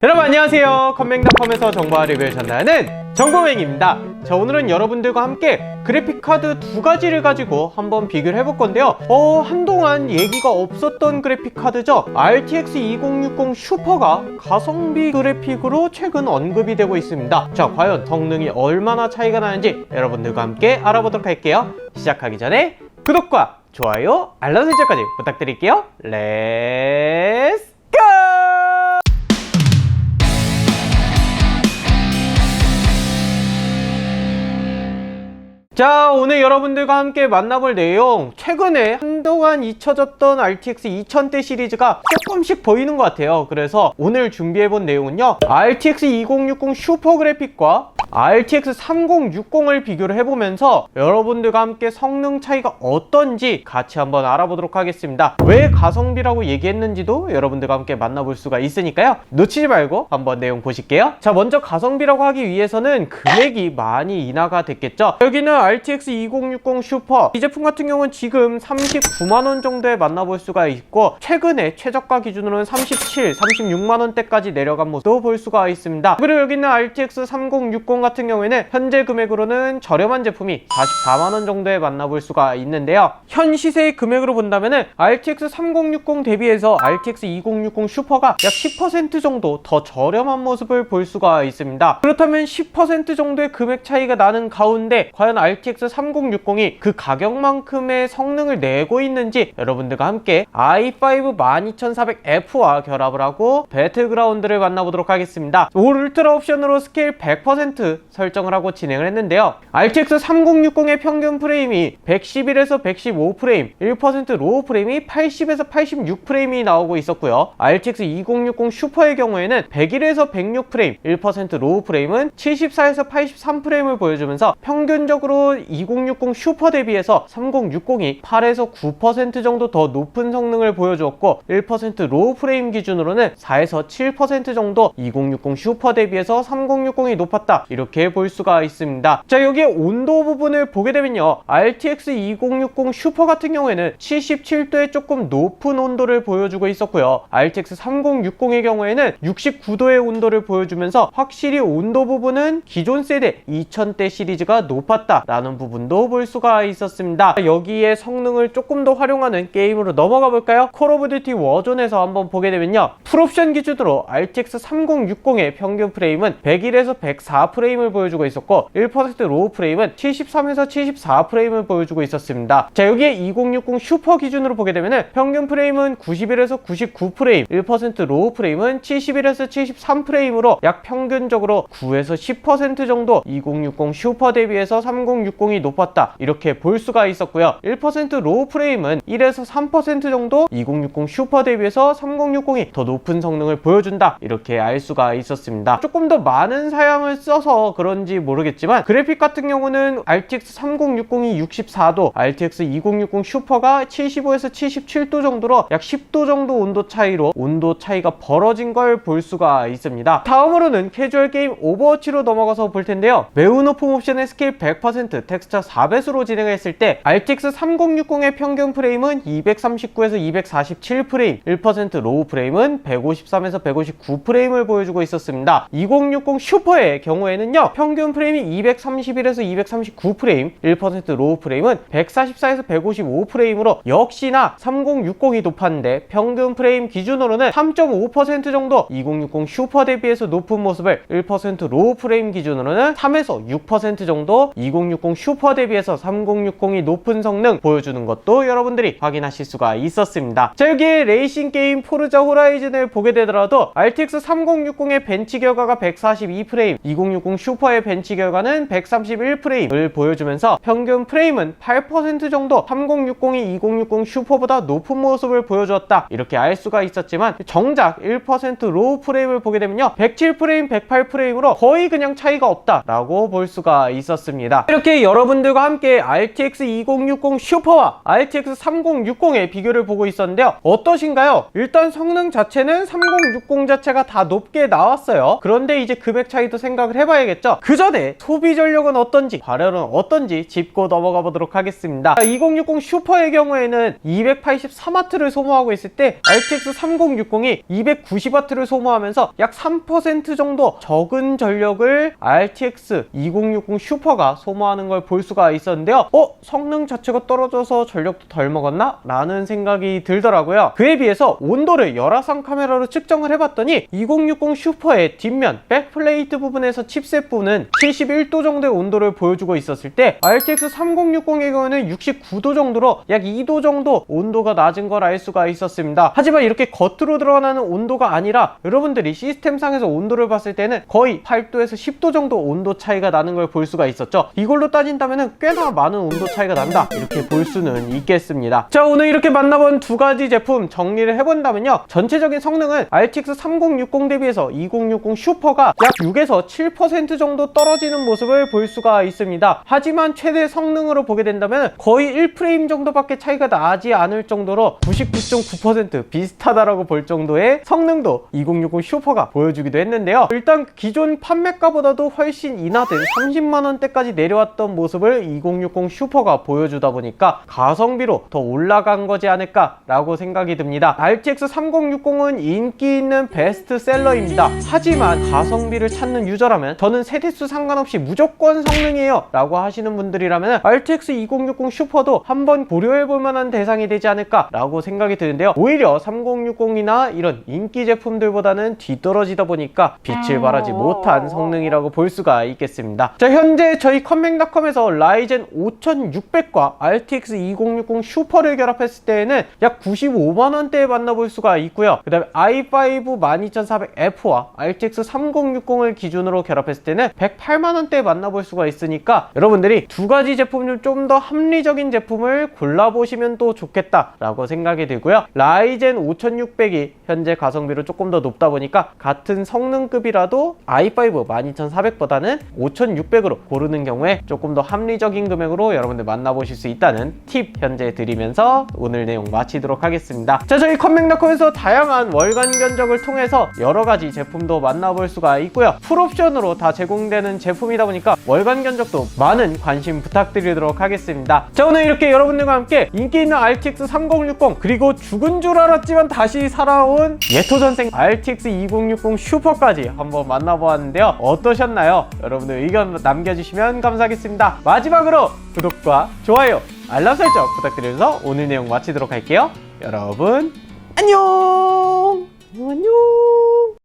여러분 안녕하세요. 컴맹닷컴에서 정보와 리뷰를 전달하는 정보맹입니다. 자, 오늘은 여러분들과 함께 그래픽카드 두 가지를 가지고 한번 비교를 해볼 건데요. 한동안 얘기가 없었던 그래픽카드죠. RTX 2060 슈퍼가 가성비 그래픽으로 최근 언급이 되고 있습니다. 자, 과연 성능이 얼마나 차이가 나는지 여러분들과 함께 알아보도록 할게요. 시작하기 전에 구독과 좋아요, 알람 설정까지 부탁드릴게요. 렛츠 고! 자, 오늘 여러분들과 함께 만나볼 내용, 최근에 한동안 잊혀졌던 RTX 2000대 시리즈가 조금씩 보이는 것 같아요. 그래서 오늘 준비해본 내용은요, RTX 2060 슈퍼 그래픽과 RTX 3060을 비교를 해보면서 여러분들과 함께 성능 차이가 어떤지 같이 한번 알아보도록 하겠습니다. 왜 가성비라고 얘기했는지도 여러분들과 함께 만나볼 수가 있으니까요, 놓치지 말고 한번 내용 보실게요. 자, 먼저 가성비라고 하기 위해서는 금액이 많이 인하가 됐겠죠. 여기는 RTX 2060 슈퍼, 이 제품 같은 경우는 지금 39만원 정도에 만나볼 수가 있고, 최근에 최저가 기준으로는 37, 36만원대까지 내려간 모습도 볼 수가 있습니다. 그리고 여기 있는 RTX 3060 같은 경우에는 현재 금액으로는 저렴한 제품이 44만원 정도에 만나볼 수가 있는데요, 현 시세의 금액으로 본다면은 RTX 3060 대비해서 RTX 2060 슈퍼가 약 10% 정도 더 저렴한 모습을 볼 수가 있습니다. 그렇다면 10% 정도의 금액 차이가 나는 가운데 과연 RTX 3060이 그 가격만큼의 성능을 내고 있는지 여러분들과 함께 i5 12400F와 결합을 하고 배틀그라운드를 만나보도록 하겠습니다. 올 울트라 옵션으로 스케일 100% 설정을 하고 진행을 했는데요, RTX 3060의 평균 프레임이 111에서 115프레임, 1% 로우 프레임이 80에서 86프레임이 나오고 있었고요, RTX 2060 슈퍼의 경우에는 101에서 106프레임, 1% 로우 프레임은 74에서 83프레임을 보여주면서 평균적으로 2060 슈퍼 대비해서 3060이 8에서 9% 정도 더 높은 성능을 보여주었고, 1% 로우 프레임 기준으로는 4에서 7% 정도 2060 슈퍼 대비해서 3060이 높았다, 이렇게 볼 수가 있습니다. 자, 여기에 온도 부분을 보게 되면요, RTX 2060 슈퍼 같은 경우에는 77도의 조금 높은 온도를 보여주고 있었고요, RTX 3060의 경우에는 69도의 온도를 보여주면서 확실히 온도 부분은 기존 세대 2000대 시리즈가 높았다 라는 부분도 볼 수가 있었습니다. 여기에 성능을 조금 더 활용하는 게임으로 넘어가 볼까요? 콜 오브 듀티 워존에서 한번 보게 되면요, 풀옵션 기준으로 RTX 3060의 평균 프레임은 101에서 104프레임을 보여주고 있었고, 1% 로우 프레임은 73에서 74프레임을 보여주고 있었습니다. 자, 여기에 2060 슈퍼 기준으로 보게 되면은 평균 프레임은 91에서 99프레임, 1% 로우 프레임은 71에서 73프레임으로 약 평균적으로 9에서 10% 정도 2060 슈퍼 대비해서 3060이 높았다, 이렇게 볼 수가 있었고요, 1% 로우 프레임은 1에서 3% 정도 2060 슈퍼 대비해서 3060이 더 높은 성능을 보여준다, 이렇게 알 수가 있었습니다. 조금 더 많은 사양을 써서 그런지 모르겠지만 그래픽 같은 경우는 RTX 3060이 64도, RTX 2060 슈퍼가 75에서 77도 정도로 약 10도 정도 온도 차이로 온도 차이가 벌어진 걸 볼 수가 있습니다. 다음으로는 캐주얼 게임 오버워치로 넘어가서 볼 텐데요, 매우 높은 옵션의 스케일 100% 텍스처 4배수로 진행을 했을 때 RTX 3060의 평균 프레임은 239에서 247프레임, 1% 로우 프레임은 153에서 159프레임을 보여주고 있었습니다. 2060 슈퍼의 경우에는요, 평균 프레임이 231에서 239프레임, 1% 로우 프레임은 144에서 155프레임으로 역시나 3060이 높았는데 평균 프레임 기준으로는 3.5% 정도 2060 슈퍼 대비해서 높은 모습을, 1% 로우 프레임 기준으로는 3에서 6% 정도 2060 슈퍼 대비해서 3060이 높은 성능 보여주는 것도 여러분들이 확인하실 수가 있었습니다. 자, 여기에 레이싱 게임 포르자 호라이즌을 보게 되더라도 RTX 3060의 벤치 결과가 142프레임, 2060 슈퍼의 벤치 결과는 131프레임을 보여주면서 평균 프레임은 8% 정도 3060이 2060 슈퍼보다 높은 모습을 보여주었다, 이렇게 알 수가 있었지만 정작 1% 로우 프레임을 보게 되면요, 107프레임, 108프레임으로 거의 그냥 차이가 없다 라고 볼 수가 있었습니다. 이렇게 여러분들과 함께 RTX 2060 슈퍼와 RTX 3060의 비교를 보고 있었는데요, 어떠신가요? 일단 성능 자체는 3060 자체가 다 높게 나왔어요. 그런데 이제 금액 차이도 생각을 해봐야 해봐야겠죠. 그 전에 소비 전력은 어떤지, 발열은 어떤지 짚고 넘어가 보도록 하겠습니다. 2060 슈퍼의 경우에는 283W를 소모하고 있을 때 RTX 3060이 290W를 소모하면서 약 3% 정도 적은 전력을 RTX 2060 슈퍼가 소모하는 걸 볼 수가 있었는데요. 성능 자체가 떨어져서 전력도 덜 먹었나? 라는 생각이 들더라고요. 그에 비해서 온도를 열화상 카메라로 측정을 해봤더니 2060 슈퍼의 뒷면 백플레이트 부분에서 칩셋 부분은 71도 정도의 온도를 보여주고 있었을 때 RTX 3060의 경우는 69도 정도로 약 2도 정도 온도가 낮은 걸 알 수가 있었습니다. 하지만 이렇게 겉으로 드러나는 온도가 아니라 여러분들이 시스템상에서 온도를 봤을 때는 거의 8도에서 10도 정도 온도 차이가 나는 걸 볼 수가 있었죠. 이걸로 따진다면 꽤나 많은 온도 차이가 난다, 이렇게 볼 수는 있겠습니다. 자, 오늘 이렇게 만나본 두 가지 제품 정리를 해본다면요, 전체적인 성능은 RTX 3060 대비해서 2060 슈퍼가 약 6에서 7% 정도 떨어지는 모습을 볼 수가 있습니다. 하지만 최대 성능으로 보게 된다면 거의 1프레임 정도밖에 차이가 나지 않을 정도로 99.9% 비슷하다라고 볼 정도의 성능도 2060 슈퍼가 보여주기도 했는데요. 일단 기존 판매가보다도 훨씬 인하된 30만원대까지 내려왔던 모습을 2060 슈퍼가 보여주다 보니까 가성비로 더 올라간 거지 않을까라고 생각이 듭니다. RTX 3060은 인기 있는 베스트셀러입니다. 하지만 가성비를 찾는 유저라면, 저는 세대수 상관없이 무조건 성능이에요 라고 하시는 분들이라면 RTX 2060 슈퍼도 한번 고려해볼 만한 대상이 되지 않을까 라고 생각이 드는데요. 오히려 3060이나 이런 인기 제품들보다는 뒤떨어지다 보니까 빛을 발하지 못한 성능이라고 볼 수가 있겠습니다. 자, 현재 저희 컴맹닷컴에서 라이젠 5600과 RTX 2060 슈퍼를 결합했을 때에는 약 95만원대에 만나볼 수가 있고요. 그 다음에 i5 12400F와 RTX 3060을 기준으로 결합했을 때는 108만원대에 만나볼 수가 있으니까 여러분들이 두 가지 제품 중 좀 더 합리적인 제품을 골라보시면 또 좋겠다 라고 생각이 들고요. 라이젠 5600이 현재 가성비로 조금 더 높다 보니까 같은 성능급이라도 i5 12400보다는 5600으로 고르는 경우에 조금 더 합리적인 금액으로 여러분들 만나보실 수 있다는 팁 현재 드리면서 오늘 내용 마치도록 하겠습니다. 자, 저희 컴맹닷컴에서 다양한 월간 견적을 통해서 여러가지 제품도 만나볼 수가 있고요. 풀옵션으로 다 제공되는 제품이다 보니까 월간 견적도 많은 관심 부탁드리도록 하겠습니다. 자, 오늘 이렇게 여러분들과 함께 인기 있는 RTX 3060 그리고 죽은 줄 알았지만 다시 살아온 예토전생 RTX 2060 슈퍼까지 한번 만나보았는데요. 어떠셨나요? 여러분들 의견 남겨주시면 감사하겠습니다. 마지막으로 구독과 좋아요, 알람 설정 부탁드리면서 오늘 내용 마치도록 할게요. 여러분 안녕. 안녕.